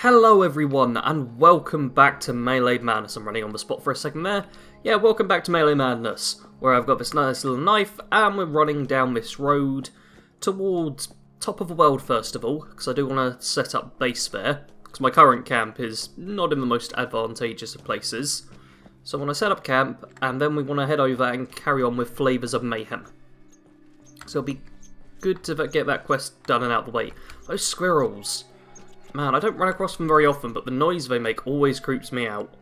Hello everyone, and welcome back to Melee Madness. I'm running on the spot for a second there. Yeah, welcome back to Melee Madness, where I've got this nice little knife, and we're running down this road towards top of the world first of all, because I do want to set up base there, because my current camp is not in the most advantageous of places. So I want to set up camp, and then we want to head over and carry on with Flavors of Mayhem. So it'll be good to get that quest done and out of the way. Those squirrels. Man, I don't run across them very often, but the noise they make always creeps me out.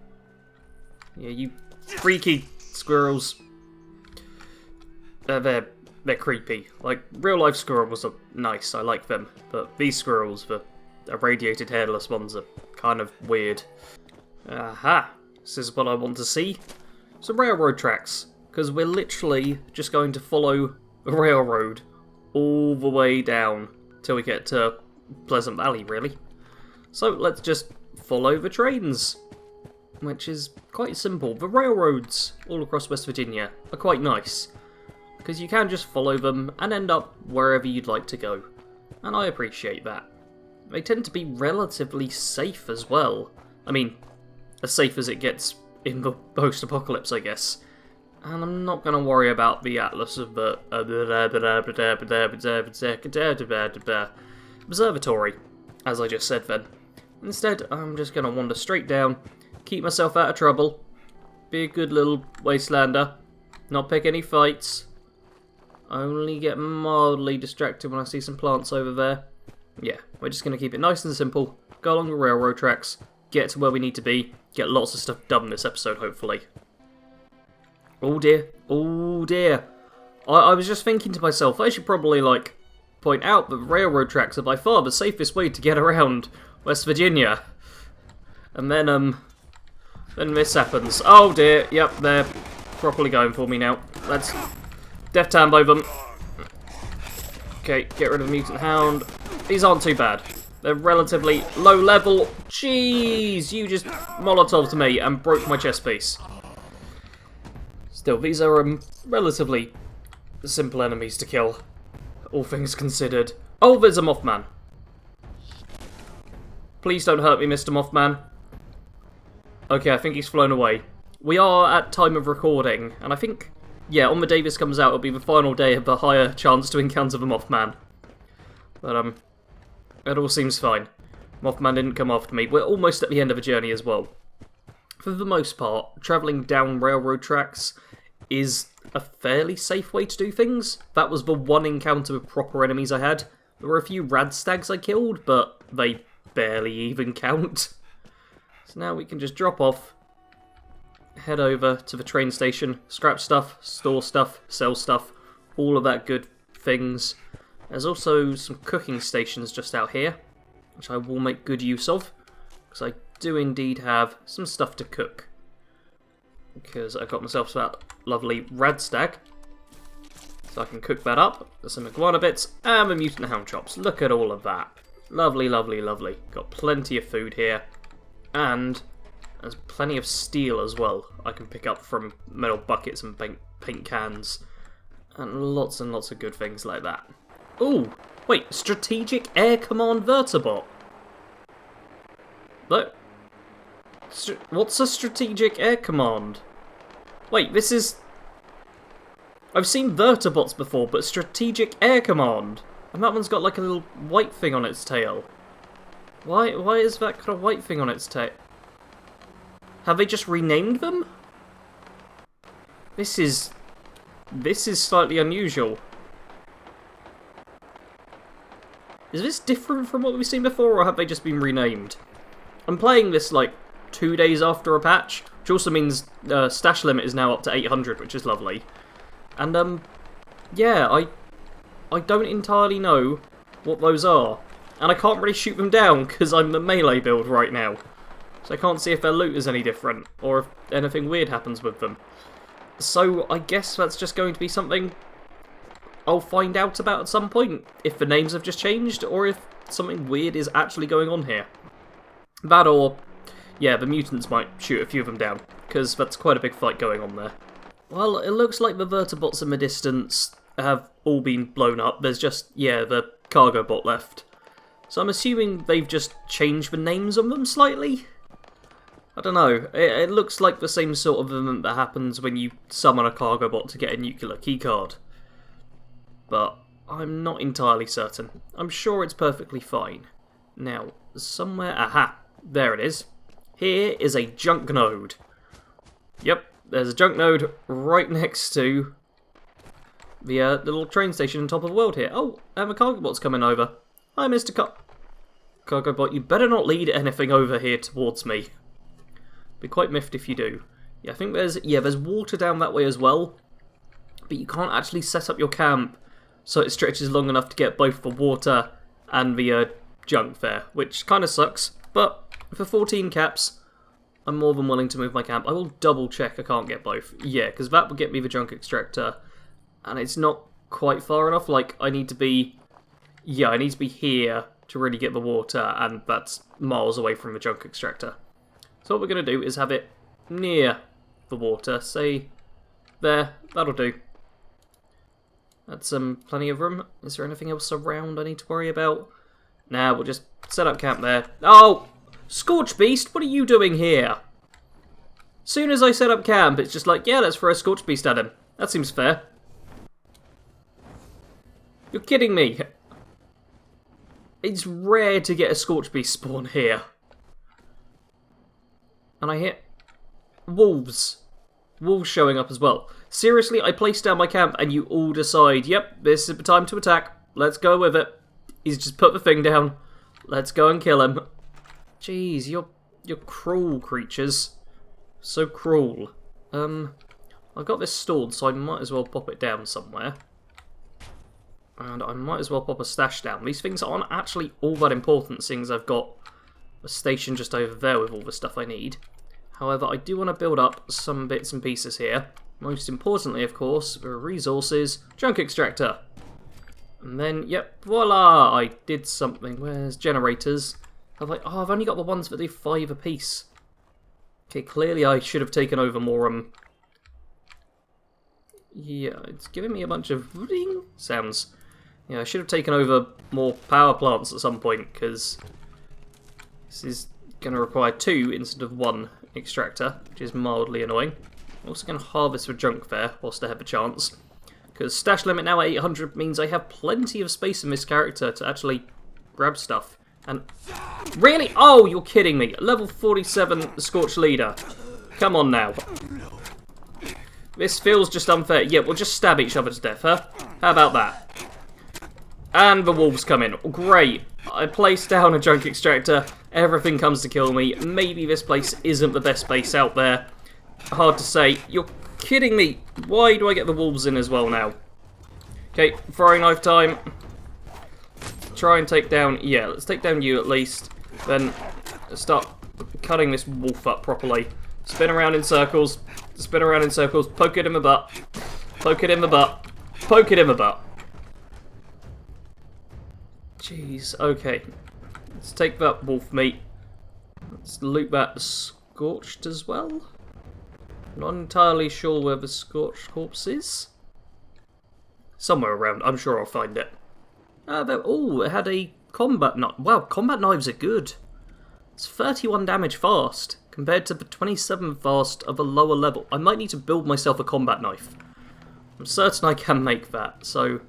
Yeah, you freaky squirrels. They're creepy. Like, real-life squirrels are nice, I like them. But these squirrels, the irradiated hairless ones, are kind of weird. Aha! This is what I want to see. Some railroad tracks. Because we're literally just going to follow the railroad all the way down till we get to Pleasant Valley, really. So let's just follow the trains, which is quite simple. The railroads all across West Virginia are quite nice, because you can just follow them and end up wherever you'd like to go, and I appreciate that. They tend to be relatively safe as well. I mean, as safe as it gets in the post-apocalypse, I guess. And I'm not going to worry about the Atlas of the Observatory, as I just said then. Instead, I'm just going to wander straight down, keep myself out of trouble, be a good little wastelander, not pick any fights, only get mildly distracted when I see some plants over there. Yeah, we're just going to keep it nice and simple, go along the railroad tracks, get to where we need to be, get lots of stuff done this episode, hopefully. Oh dear, oh dear. I was just thinking to myself, I should probably, point out that railroad tracks are by far the safest way to get around West Virginia. And then this happens. Oh dear, yep, they're properly going for me now. Let's death tambo them. Okay, get rid of the mutant hound. These aren't too bad. They're relatively low level. Jeez, you just molotoved me and broke my chest piece. Still, these are relatively simple enemies to kill, all things considered. Oh, there's a Mothman. Please don't hurt me, Mr. Mothman. Okay, I think he's flown away. We are at time of recording, and I think, yeah, on the day this comes out, it'll be the final day of the higher chance to encounter the Mothman. But, it all seems fine. Mothman didn't come after me. We're almost at the end of the journey as well. For the most part, travelling down railroad tracks is a fairly safe way to do things. That was the one encounter with proper enemies I had. There were a few rad stags I killed, but they barely even count. So now we can just drop off, head over to the train station, scrap stuff, store stuff, sell stuff, all of that good things. There's also some cooking stations just out here, which I will make good use of, because I do indeed have some stuff to cook. Because I got myself that lovely rad stag, so I can cook that up. There's some iguana bits and the mutant hound chops. Look at all of that. Lovely, lovely, lovely. Got plenty of food here, and there's plenty of steel as well I can pick up from metal buckets and paint cans, and lots of good things like that. Ooh, wait, Strategic Air Command Vertibot. Look. What's a Strategic Air Command? Wait, this is... I've seen Vertibots before, but Strategic Air Command. And that one's got like a little white thing on its tail. Why is that got a white thing on its tail? Have they just renamed them? This is slightly unusual. Is this different from what we've seen before, or have they just been renamed? I'm playing this, 2 days after a patch, which also means stash limit is now up to 800, which is lovely. And, yeah, I don't entirely know what those are. And I can't really shoot them down, because I'm the melee build right now. So I can't see if their loot is any different, or if anything weird happens with them. So I guess that's just going to be something I'll find out about at some point, if the names have just changed, or if something weird is actually going on here. That or, yeah, the mutants might shoot a few of them down, because that's quite a big fight going on there. Well, it looks like the vertibots in the distance have all been blown up. There's just, yeah, the cargo bot left. So I'm assuming they've just changed the names on them slightly? I don't know. It looks like the same sort of event that happens when you summon a cargo bot to get a nuclear keycard. But I'm not entirely certain. I'm sure it's perfectly fine. Now, somewhere... Aha! There it is. Here is a junk node. Yep, there's a junk node right next to the little train station on top of the world here. Oh, and the cargo bot's coming over. Hi, Mr. Cargo bot, you better not lead anything over here towards me. Be quite miffed if you do. Yeah, I think there's water down that way as well. But you can't actually set up your camp so it stretches long enough to get both the water and the junk there, which kind of sucks. But for 14 caps, I'm more than willing to move my camp. I will double check I can't get both. Yeah, because that will get me the junk extractor. And it's not quite far enough. Like, I need to be... Yeah, I need to be here to really get the water, and that's miles away from the junk extractor. So what we're going to do is have it near the water. Say, there. That'll do. That's plenty of room. Is there anything else around I need to worry about? Nah, we'll just set up camp there. Oh! Scorch Beast, what are you doing here? Soon as I set up camp, it's just like, yeah, let's throw a Scorch Beast at him. That seems fair. You're kidding me. It's rare to get a Scorch Beast spawn here. And I hit wolves. Wolves showing up as well. Seriously, I placed down my camp and you all decide, yep, this is the time to attack. Let's go with it. He's just put the thing down. Let's go and kill him. Jeez, you're cruel creatures. So cruel. I've got this stored, so I might as well pop it down somewhere. And I might as well pop a stash down. These things aren't actually all that important, seeing as I've got a station just over there with all the stuff I need. However, I do want to build up some bits and pieces here. Most importantly, of course, the resources, junk extractor. And then, yep, voila! I did something. Where's generators? I've only got the ones that do 5 apiece. Okay, clearly I should have taken over more, yeah, it's giving me a bunch of ring sounds. Yeah, I should have taken over more power plants at some point, because this is going to require 2 instead of 1 extractor, which is mildly annoying. I'm also going to harvest for junk there, whilst I have a chance. Because stash limit now at 800 means I have plenty of space in this character to actually grab stuff. And really? Oh, you're kidding me. Level 47 Scorch Leader. Come on now. This feels just unfair. Yeah, we'll just stab each other to death, huh? How about that? And the wolves come in. Great. I place down a junk extractor. Everything comes to kill me. Maybe this place isn't the best place out there. Hard to say. You're kidding me. Why do I get the wolves in as well now? Okay, throwing knife time. Try and take down... Yeah, let's take down you at least. Then start cutting this wolf up properly. Spin around in circles. Spin around in circles. Poke it in the butt. Poke it in the butt. Poke it in the butt. Jeez, okay. Let's take that wolf meat. Let's loot that scorched as well. Not entirely sure where the scorched corpse is. Somewhere around. I'm sure I'll find it. Oh, it had a combat knife. Wow, combat knives are good. It's 31 damage fast, compared to the 27 fast of a lower level. I might need to build myself a combat knife. I'm certain I can make that, so...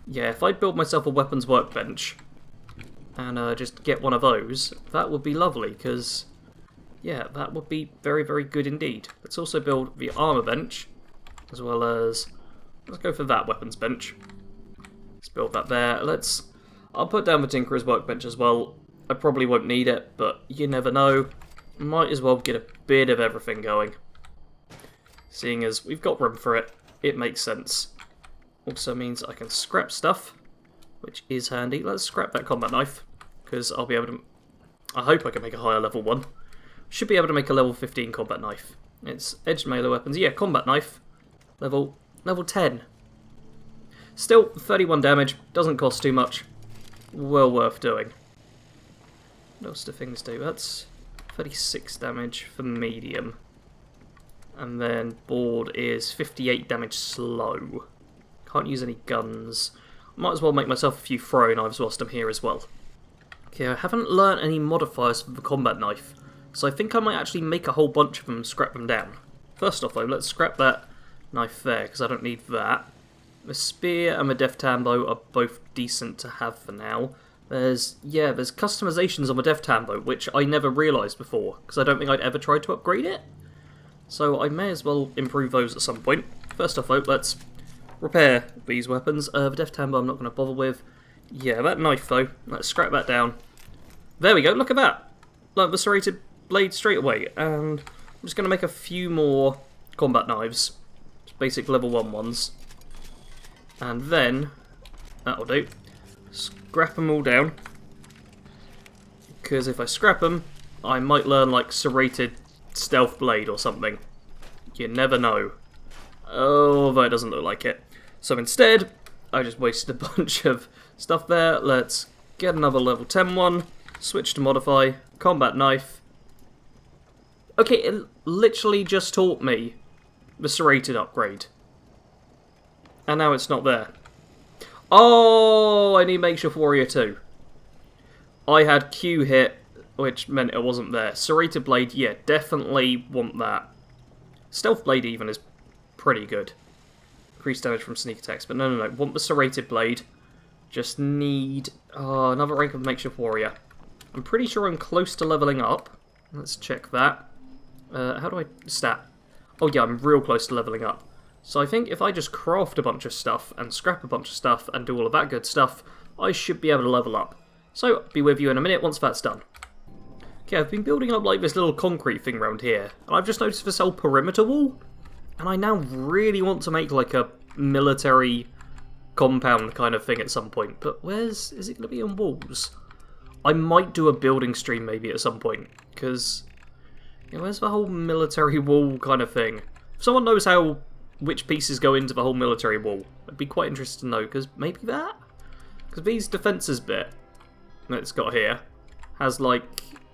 Yeah, if I build myself a weapons workbench, and just get one of those, that would be lovely, because... Yeah, that would be very, very good indeed. Let's also build the armor bench, as well as... Let's go for that weapons bench. Let's build that there. I'll put down the Tinkerer's workbench as well. I probably won't need it, but you never know. Might as well get a bit of everything going. Seeing as we've got room for it, it makes sense. Also means I can scrap stuff, which is handy. Let's scrap that combat knife, because I'll be able to... I hope I can make a higher level one. Should be able to make a level 15 combat knife. It's edged melee weapons. Yeah, combat knife. Level 10. Still, 31 damage. Doesn't cost too much. Well worth doing. What else do things do? That's 36 damage for medium. And then board is 58 damage slow. Can't use any guns. Might as well make myself a few throwing knives whilst I'm here as well. Okay, I haven't learnt any modifiers for the combat knife, so I think I might actually make a whole bunch of them and scrap them down. First off though, let's scrap that knife there, because I don't need that. The spear and the death tambo are both decent to have for now. There's customizations on the death tambo, which I never realised before, because I don't think I'd ever tried to upgrade it. So I may as well improve those at some point. First off though, let's repair these weapons. The death tambo I'm not going to bother with. Yeah, that knife though, let's scrap that down. There we go, look at that! Like the serrated blade straight away. And I'm just going to make a few more combat knives. Just basic level 1 ones. And then, that'll do. Scrap them all down. Because if I scrap them, I might learn like serrated stealth blade or something. You never know. Although it doesn't look like it. So instead, I just wasted a bunch of stuff there. Let's get another level 10 one. Switch to modify. Combat knife. Okay, it literally just taught me the serrated upgrade. And now it's not there. Oh, I need Makeshift Warrior 2. I had Q hit, which meant it wasn't there. Serrated Blade, yeah, definitely want that. Stealth Blade even is pretty good. Increased damage from sneak attacks, but no, want the Serrated Blade. Just need another rank of Makeshift Warrior. I'm pretty sure I'm close to leveling up. Let's check that. How do I stat? Oh yeah, I'm real close to leveling up. So I think if I just craft a bunch of stuff and scrap a bunch of stuff and do all of that good stuff, I should be able to level up. So, I'll be with you in a minute once that's done. Okay, I've been building up like this little concrete thing around here, and I've just noticed this whole perimeter wall, and I now really want to make like a military compound kind of thing at some point, but is it going to be on walls? I might do a building stream maybe at some point, because, you know, where's the whole military wall kind of thing? If someone knows which pieces go into the whole military wall, I'd be quite interested to know, because maybe that? Because these defences bit that it's got here has like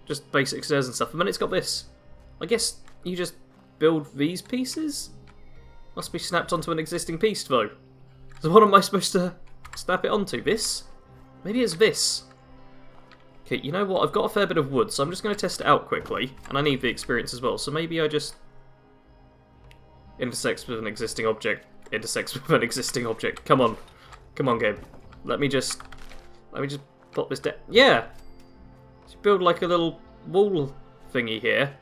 just basic stairs and stuff, and then it's got this. I guess you just build these pieces? Must be snapped onto an existing piece though. So what am I supposed to snap it onto? This? Maybe it's this. Okay, you know what? I've got a fair bit of wood, so I'm just going to test it out quickly, and I need the experience as well, so maybe I just intersects with an existing object. Intersects with an existing object. Come on. Come on, game. Let me just pop this down. Yeah! Just build like a little wall thingy here.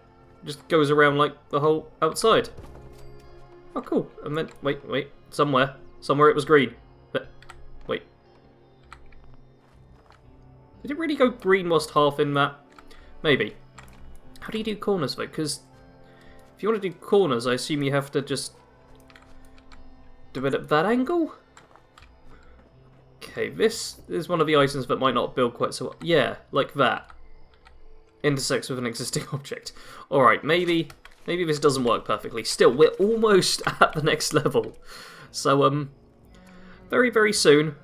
Just goes around like the whole outside. Oh, cool. And then, wait. Somewhere it was green. But, wait. Did it really go green whilst half in that? Maybe. How do you do corners though? Because if you want to do corners, I assume you have to just do it at that angle? Okay, this is one of the items that might not build quite so well. Yeah, like that. Intersects with an existing object. Alright, maybe this doesn't work perfectly. Still, we're almost at the next level. So, very, very soon,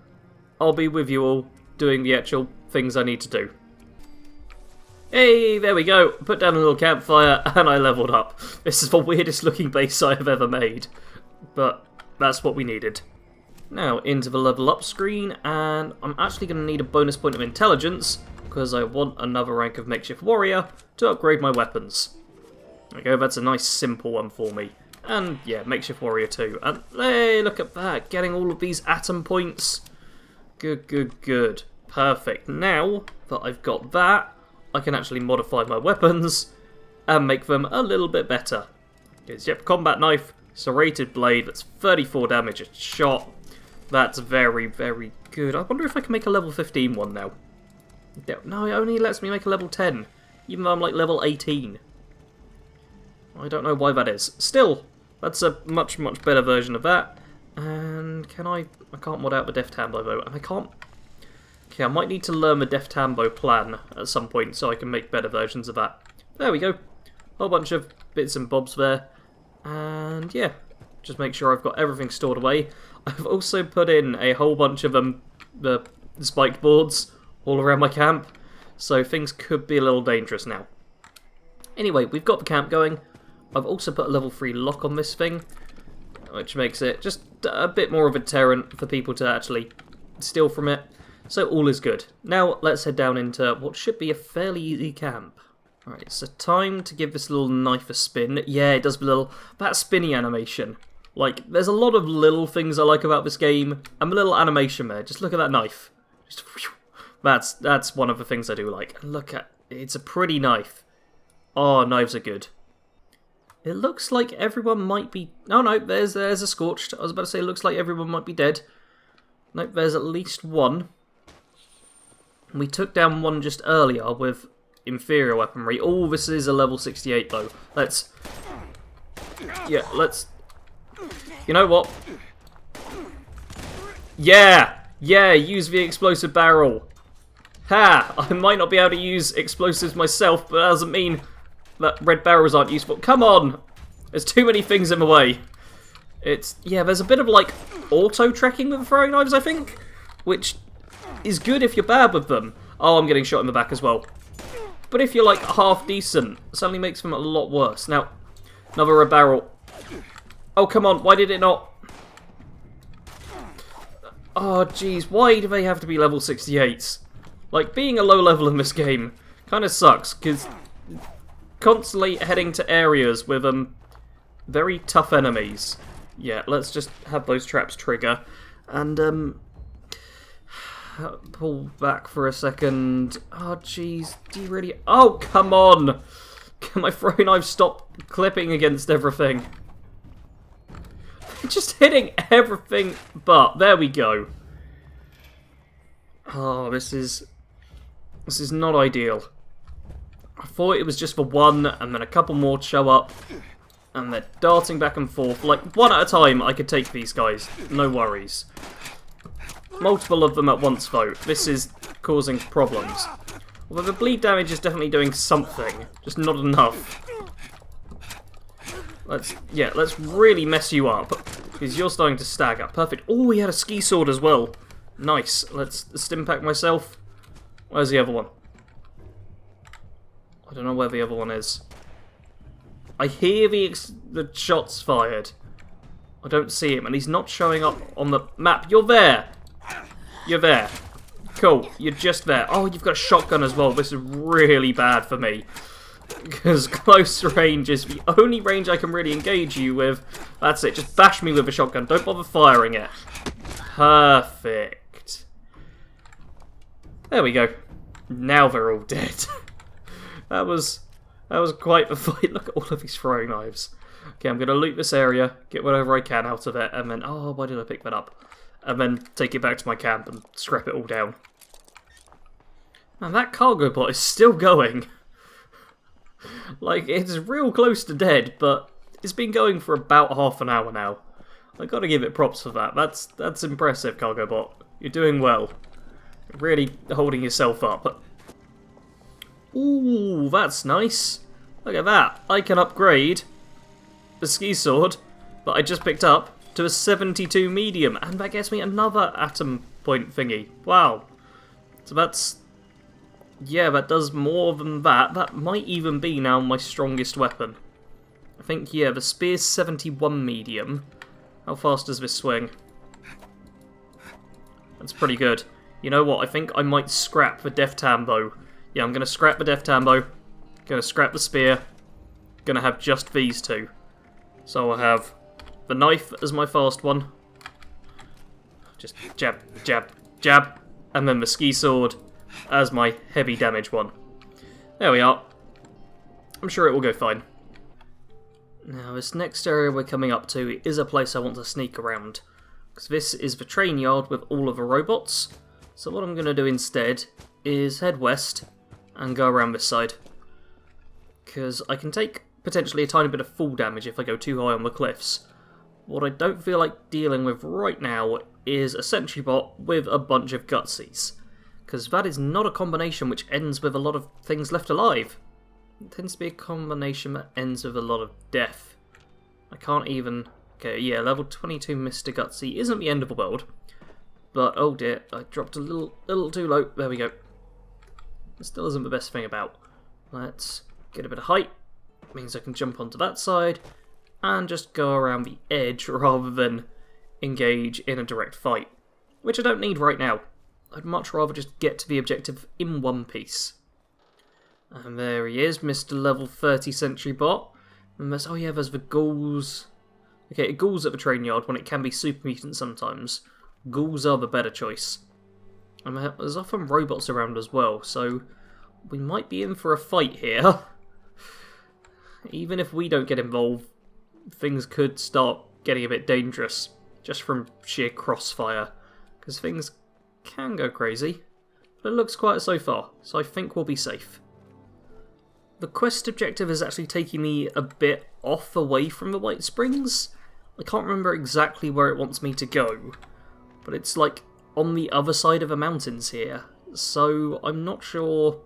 I'll be with you all doing the actual things I need to do. Hey, there we go. Put down a little campfire and I leveled up. This is the weirdest looking base I have ever made. But that's what we needed. Now, into the level up screen, and I'm actually going to need a bonus point of intelligence, because I want another rank of Makeshift Warrior to upgrade my weapons. There we go, that's a nice simple one for me. And yeah, Makeshift Warrior 2. And hey, look at that, getting all of these atom points. Good. Perfect. Now that I've got that, I can actually modify my weapons and make them a little bit better. Because, yep, combat knife, serrated blade, that's 34 damage a shot. That's very, very good. I wonder if I can make a level 15 one now. No, it only lets me make a level 10, even though I'm like level 18. I don't know why that is. Still, that's a much better version of that. And can I can't mod out the Death Tambo though, and I can't. Okay, I might need to learn the Death Tambo plan at some point so I can make better versions of that. There we go. Whole bunch of bits and bobs there. And yeah, just make sure I've got everything stored away. I've also put in a whole bunch of the spiked boards all around my camp, so things could be a little dangerous now. Anyway, we've got the camp going. I've also put a level 3 lock on this thing, which makes it just a bit more of a deterrent for people to actually steal from it. So all is good. Now let's head down into what should be a fairly easy camp. Alright, so time to give this little knife a spin. Yeah, it does a little... that spinny animation. Like, there's a lot of little things I like about this game. And the little animation there. Just look at that knife. Just, whew. That's one of the things I do like. And look at... it's a pretty knife. Oh, knives are good. It looks like everyone might be... oh no, there's a scorched. I was about to say it looks like everyone might be dead. Nope, there's at least one. We took down one just earlier with inferior weaponry. Oh, this is a level 68 though. Let's... yeah, let's... you know what? Yeah! Yeah, use the explosive barrel. Ha! I might not be able to use explosives myself, but that doesn't mean that red barrels aren't useful. Come on! There's too many things in the way. It's... yeah, there's a bit of, like, auto-tracking with throwing knives, I think, which is good if you're bad with them. Oh, I'm getting shot in the back as well. But if you're, like, half-decent, it suddenly makes them a lot worse. Now, another red barrel. Oh, come on, why did it not... oh, jeez, why do they have to be level 68s? Like, being a low level in this game kind of sucks, because constantly heading to areas with very tough enemies. Yeah, let's just have those traps trigger. And, pull back for a second. Oh, jeez, do you really... oh, come on! Can my throwing knife stop clipping against everything? Just hitting everything but. There we go. Oh, this is not ideal. I thought it was just for one, and then a couple more show up, and they're darting back and forth. Like, one at a time, I could take these guys. No worries. Multiple of them at once, though. This is causing problems. Although the bleed damage is definitely doing something, just not enough. Let's really mess you up, because you're starting to stagger. Perfect. Oh, he had a ski sword as well. Nice. Let's stim pack myself. Where's the other one? I don't know where the other one is. I hear the shots fired. I don't see him, and he's not showing up on the map. You're there! You're there. Cool, you're just there. Oh, you've got a shotgun as well. This is really bad for me. Because close range is the only range I can really engage you with. That's it, just bash me with a shotgun. Don't bother firing it. Perfect. There we go. Now they're all dead. That was quite the fight. Look at all of these throwing knives. Okay, I'm going to loot this area, get whatever I can out of it, and then... oh, why did I pick that up? And then take it back to my camp and scrap it all down. Man, that cargo bot is still going. Like, it's real close to dead, but it's been going for about half an hour now. I gotta give it props for that. That's impressive, cargo bot. You're doing well. Really holding yourself up. Ooh, that's nice. Look at that. I can upgrade the ski sword that I just picked up to a 72 medium, and that gets me another atom point thingy. Wow. So that's... yeah, that does more than that. That might even be now my strongest weapon. I think, yeah, the spear's 71 medium. How fast does this swing? That's pretty good. You know what, I think I might scrap the Death Tambo. Yeah, I'm going to scrap the Death Tambo. Going to scrap the spear. Going to have just these two. So I'll have the knife as my fast one. Just jab, jab, jab. And then the ski sword as my heavy damage one. There we are. I'm sure it will go fine. Now, this next area we're coming up to is a place I want to sneak around. Because this is the train yard with all of the robots. So what I'm going to do instead is head west and go around this side. Because I can take potentially a tiny bit of fall damage if I go too high on the cliffs. What I don't feel like dealing with right now is a sentry bot with a bunch of gutsies. Because that is not a combination which ends with a lot of things left alive. It tends to be a combination that ends with a lot of death. I can't even... okay, yeah, level 22 Mr. Gutsy isn't the end of the world. But, oh dear, I dropped a little too low. There we go. It still isn't the best thing about. Let's get a bit of height. Means I can jump onto that side. And just go around the edge rather than engage in a direct fight. Which I don't need right now. I'd much rather just get to the objective in one piece. And there he is, Mr. Level 30 Sentry Bot. And there's, oh yeah, there's the ghouls. Okay, ghouls at the train yard when it can be super mutant sometimes. Ghouls are the better choice. And there's often robots around as well, so we might be in for a fight here. Even if we don't get involved, things could start getting a bit dangerous, just from sheer crossfire, because things can go crazy, but it looks quiet so far, so I think we'll be safe. The quest objective is actually taking me a bit off away from the White Springs. I can't remember exactly where it wants me to go, but it's like on the other side of the mountains here, so I'm not sure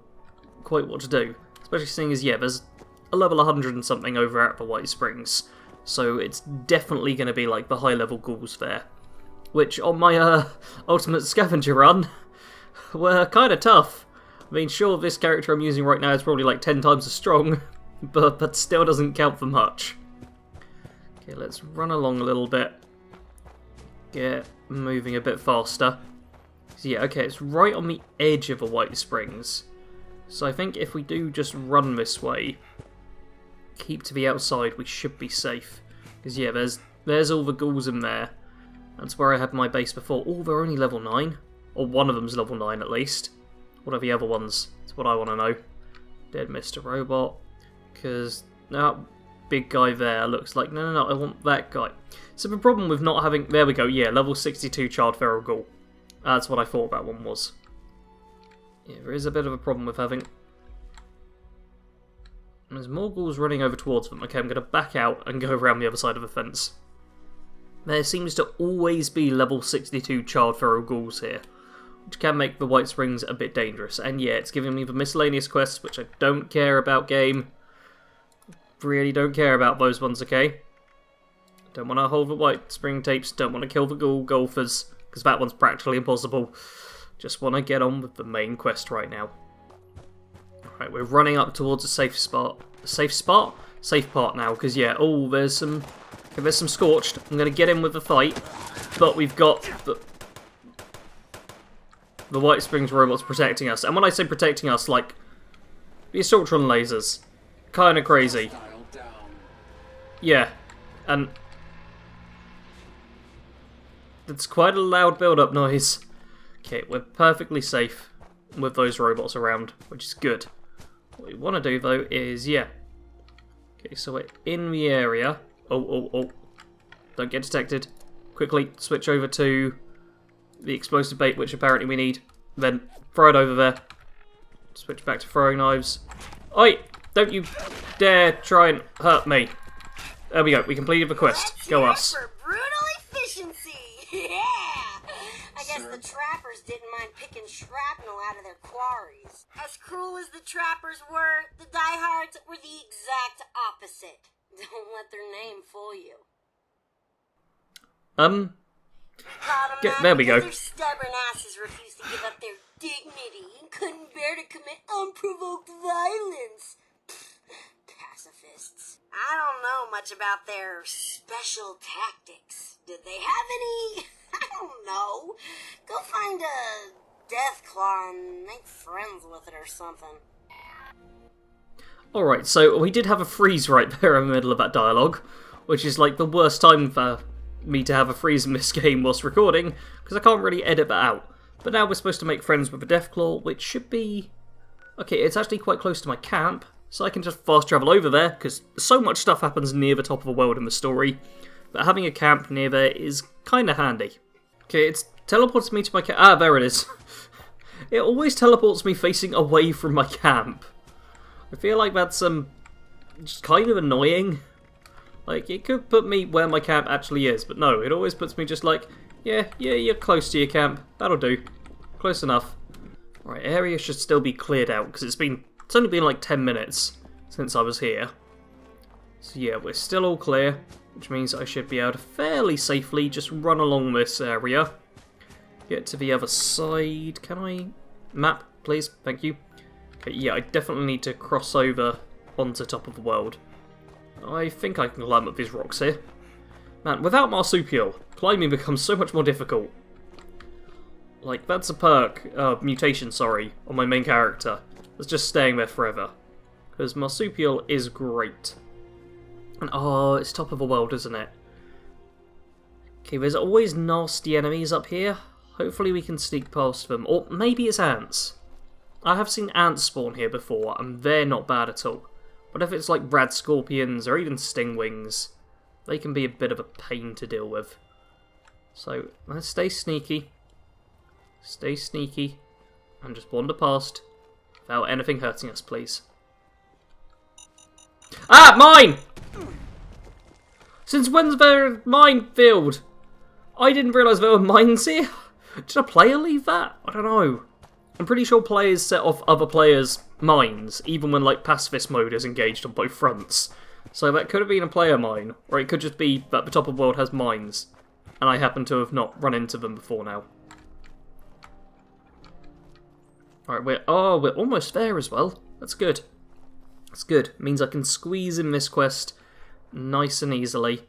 quite what to do, especially seeing as, yeah, there's a level 100 and something over at the White Springs, so it's definitely going to be like the high level ghouls there, which on my ultimate scavenger run were kind of tough. I mean, sure, this character I'm using right now is probably like 10 times as strong, but still doesn't count for much. Okay, let's run along a little bit, get moving a bit faster. So yeah, okay, it's right on the edge of the White Springs, so I think if we do just run this way, keep to the outside, we should be safe. Because yeah, there's all the ghouls in there. That's where I had my base before. Oh, they're only level 9. Or one of them's level 9 at least. What are the other ones? That's what I want to know. Dead Mr. Robot. Because that big guy there looks like... No, I want that guy. So the problem with not having... There we go, yeah, level 62 Child Feral Ghoul. That's what I thought that one was. Yeah, there is a bit of a problem with having... There's more ghouls running over towards them. Okay, I'm going to back out and go around the other side of the fence. There seems to always be level 62 Child Feral Ghouls here, which can make the White Springs a bit dangerous. And yeah, it's giving me the miscellaneous quests, which I don't care about, game. Really don't care about those ones, okay? Don't want to hold the White Spring tapes, don't want to kill the ghoul golfers, because that one's practically impossible. Just want to get on with the main quest right now. Right, we're running up towards a safe spot. Safe spot? Safe part now, because yeah, oh, there's some Scorched. I'm going to get in with the fight, but we've got the White Springs robots protecting us. And when I say protecting us, like, the Assaultron lasers. Kind of crazy. Yeah, and it's quite a loud build-up noise. Okay, we're perfectly safe with those robots around, which is good. What we want to do, though, is, yeah. Okay, so we're in the area. Oh. Don't get detected. Quickly switch over to the explosive bait, which apparently we need. Then throw it over there. Switch back to throwing knives. Oi! Don't you dare try and hurt me. There we go. We completed the quest. Go us. For brutal efficiency. Yeah! I guess the trappers didn't mind picking shrapnel out of their quarries. As cruel as the trappers were, the diehards were the exact opposite. Don't let their name fool you. There we go. Their stubborn asses refused to give up their dignity and couldn't bear to commit unprovoked violence. Pacifists. I don't know much about their special tactics. Did they have any? I don't know. Go find a deathclaw and make friends with it or something. Alright, so we did have a freeze right there in the middle of that dialogue, which is like the worst time for me to have a freeze in this game whilst recording, because I can't really edit that out. But now we're supposed to make friends with the deathclaw, which should be... Okay, it's actually quite close to my camp, so I can just fast travel over there, because so much stuff happens near the top of the world in the story, but having a camp near there is kind of handy. Okay, it's teleported me to my camp. Ah, there it is. It always teleports me facing away from my camp. I feel like that's just kind of annoying. Like, it could put me where my camp actually is, but no, it always puts me just like, yeah, you're close to your camp. That'll do. Close enough. Right, area should still be cleared out, because it's only been like 10 minutes since I was here. So yeah, we're still all clear, which means I should be able to fairly safely just run along this area. Get to the other side. Can I? Map, please. Thank you. Okay, yeah, I definitely need to cross over onto top of the world. I think I can climb up these rocks here. Man, without marsupial, climbing becomes so much more difficult. Like, that's a perk, mutation, sorry, on my main character. It's just staying there forever. Because Marsupial is great. And, oh, it's top of the world, isn't it? Okay, there's always nasty enemies up here. Hopefully we can sneak past them. Or maybe it's ants. I have seen ants spawn here before, and they're not bad at all. But if it's like rad scorpions or even stingwings, they can be a bit of a pain to deal with. So, let's stay sneaky. Stay sneaky. And just wander past without anything hurting us, please. Ah! Mine! Since when's there a minefield? I didn't realise there were mines here. Did a player leave that? I don't know. I'm pretty sure players set off other players' mines, even when like pacifist mode is engaged on both fronts. So that could have been a player mine, or it could just be that the top of the world has mines, and I happen to have not run into them before now. Alright, we're almost there as well. That's good. That's good. It means I can squeeze in this quest nice and easily.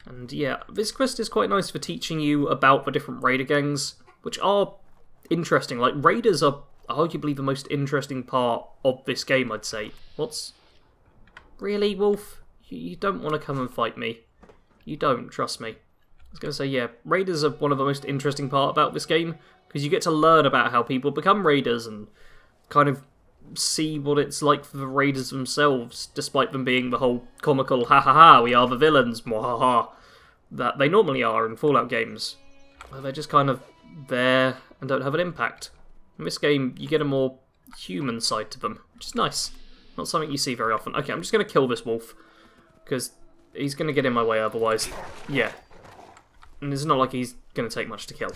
And yeah, this quest is quite nice for teaching you about the different raider gangs, which are interesting. Like, raiders are arguably the most interesting part of this game, I'd say. What's... Really, Wolf? You don't want to come and fight me. You don't, trust me. I was going to say, yeah, raiders are one of the most interesting part about this game, because you get to learn about how people become raiders and kind of see what it's like for the raiders themselves, despite them being the whole comical ha-ha-ha, we are the villains, mwahaha, that they normally are in Fallout games. They're just kind of there and don't have an impact. In this game, you get a more human side to them, which is nice. Not something you see very often. Okay, I'm just going to kill this wolf, because he's going to get in my way otherwise. Yeah. And it's not like he's going to take much to kill.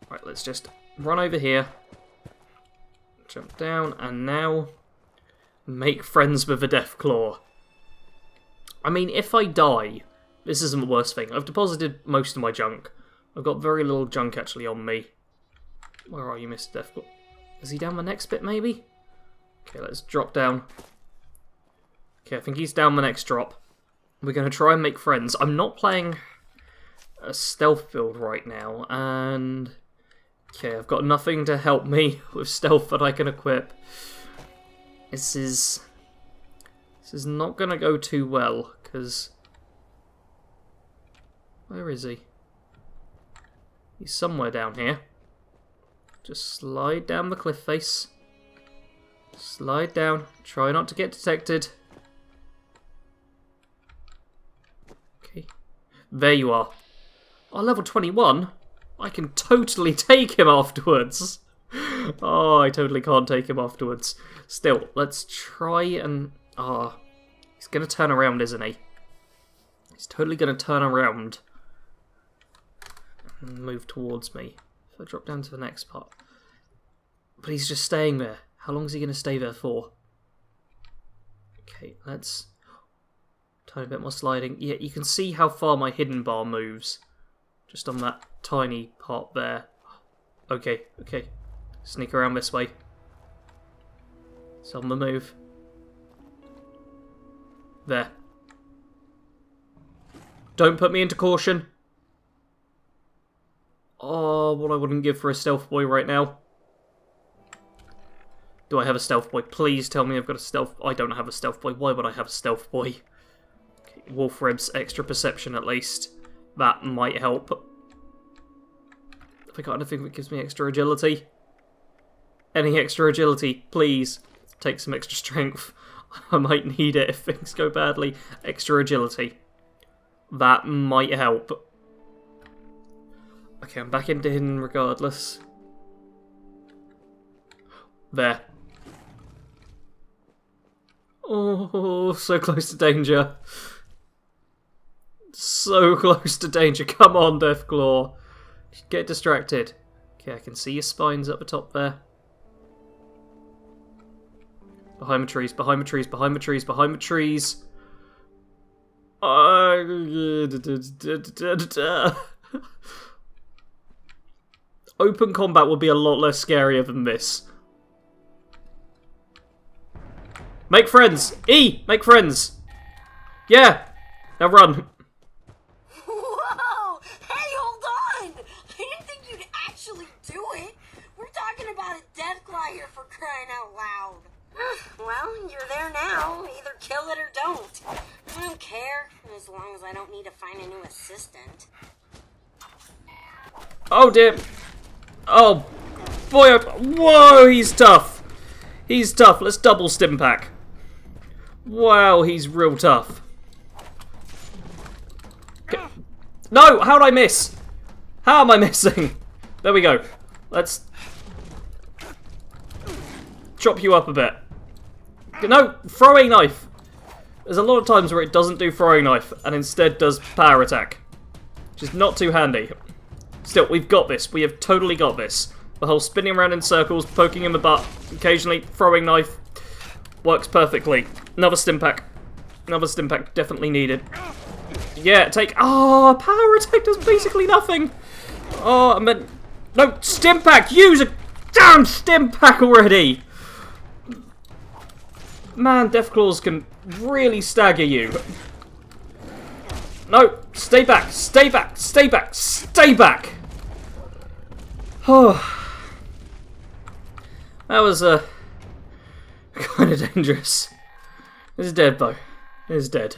Right, let's just run over here. Jump down, and now make friends with the deathclaw. I mean, if I die, this isn't the worst thing. I've deposited most of my junk. I've got very little junk actually on me. Where are you, Mr. Deathclaw? Is he down the next bit, maybe? Okay, let's drop down. Okay, I think he's down the next drop. We're going to try and make friends. I'm not playing a stealth build right now, and... Okay, I've got nothing to help me with stealth that I can equip. This is not going to go too well, because... Where is he? He's somewhere down here. Just slide down the cliff face. Slide down. Try not to get detected. Okay. There you are. Oh, level 21? I can totally take him afterwards. Oh, I totally can't take him afterwards. Still, let's try and... Ah, he's going to turn around, isn't he? He's totally going to turn around and move towards me. If I drop down to the next part. But he's just staying there. How long is he going to stay there for? Okay, let's... Tiny bit more sliding. Yeah, you can see how far my hidden bar moves. Just on that tiny part there. Okay, okay. Sneak around this way. It's on the move. There. Don't put me into caution. Oh, what I wouldn't give for a stealth boy right now. Do I have a stealth boy? Please tell me I've got a stealth... I don't have a stealth boy. Why would I have a stealth boy? Okay, Wolf Ribs, extra perception at least. That might help. Have I got anything that gives me extra agility? Any extra agility, please. Take some extra strength. I might need it if things go badly. Extra agility. That might help. Okay, I'm back into hidden regardless. There. Oh, so close to danger. So close to danger. Come on, Deathclaw. Get distracted. Okay, I can see your spines up the top there. Behind the trees, behind the trees, behind the trees, behind the trees. Open combat would be a lot less scarier than this. Make friends! E! Make friends! Yeah! Now run! Whoa! Hey, hold on! I didn't think you'd actually fire for crying out loud. Well, you're there now. Either kill it or don't. I don't care, as long as I don't need to find a new assistant. Oh dear. Oh boy. Whoa, he's tough. He's tough. Let's double stim pack. Wow, he's real tough. Okay. No, how'd I miss? How am I missing? There we go. Let's chop you up a bit. No, throwing knife. There's a lot of times where it doesn't do throwing knife and instead does power attack, which is not too handy. Still, we've got this. We have totally got this. The whole spinning around in circles, poking in the butt, occasionally throwing knife, works perfectly. Another stim pack. Another stim pack definitely needed. Yeah, take... Oh, power attack does basically nothing. Oh, I meant... No, stim pack! Use a damn stim pack already! Man, deathclaws can really stagger you. No, stay back, stay back, stay back, stay back! Oh. That was, kind of dangerous. It's dead, though. It's dead.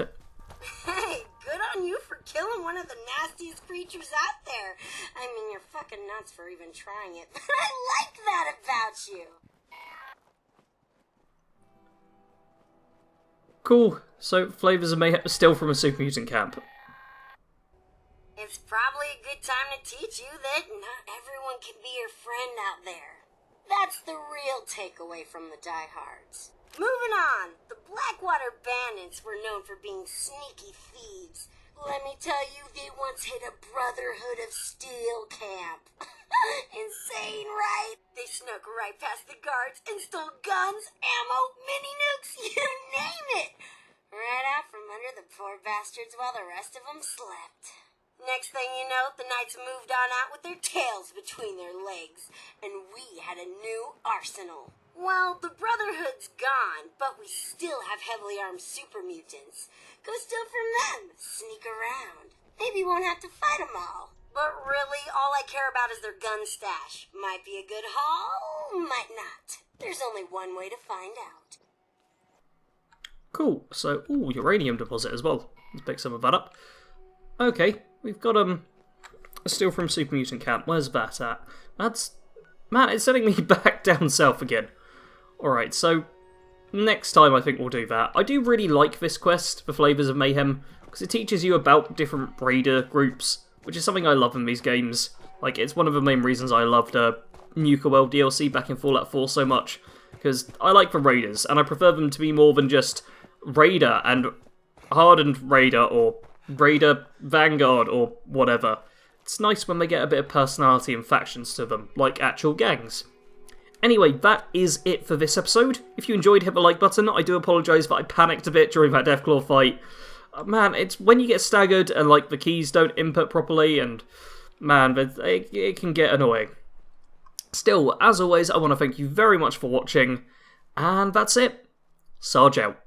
Hey, good on you for killing one of the nastiest creatures out there. I mean, you're fucking nuts for even trying it, but I like that about you. Cool. So, flavors of mayhem still from a super mutant camp. It's probably a good time to teach you that not everyone can be your friend out there. That's the real takeaway from the diehards. Moving on, the Blackwater Bandits were known for being sneaky thieves. Let me tell you, they once hit a Brotherhood of Steel camp. Insane, right? They snuck right past the guards and stole guns, ammo, mini nukes, you name it. Right out from under the poor bastards while the rest of them slept. Next thing you know, the knights moved on out with their tails between their legs, and we had a new arsenal. Well, the Brotherhood's gone, but we still have heavily armed super mutants. Go steal from them, sneak around. Maybe you won't have to fight them all. But really, all I care about is their gun stash. Might be a good haul, might not. There's only one way to find out. Cool. So, ooh, uranium deposit as well. Let's pick some of that up. Okay, we've got a steal from Super Mutant Camp. Where's that at? That's... Man, it's sending me back down south again. Alright, so next time I think we'll do that. I do really like this quest for Flavors of Mayhem, because it teaches you about different raider groups, which is something I love in these games. Like, it's one of the main reasons I loved Nuka World DLC back in Fallout 4 so much, because I like the raiders, and I prefer them to be more than just raider and hardened raider, or raider vanguard, or whatever. It's nice when they get a bit of personality and factions to them, like actual gangs. Anyway, that is it for this episode. If you enjoyed, hit the like button. I do apologise that I panicked a bit during that deathclaw fight. Man, it's when you get staggered and like the keys don't input properly, and man, it can get annoying. Still, as always, I want to thank you very much for watching, and that's it. Sarge out.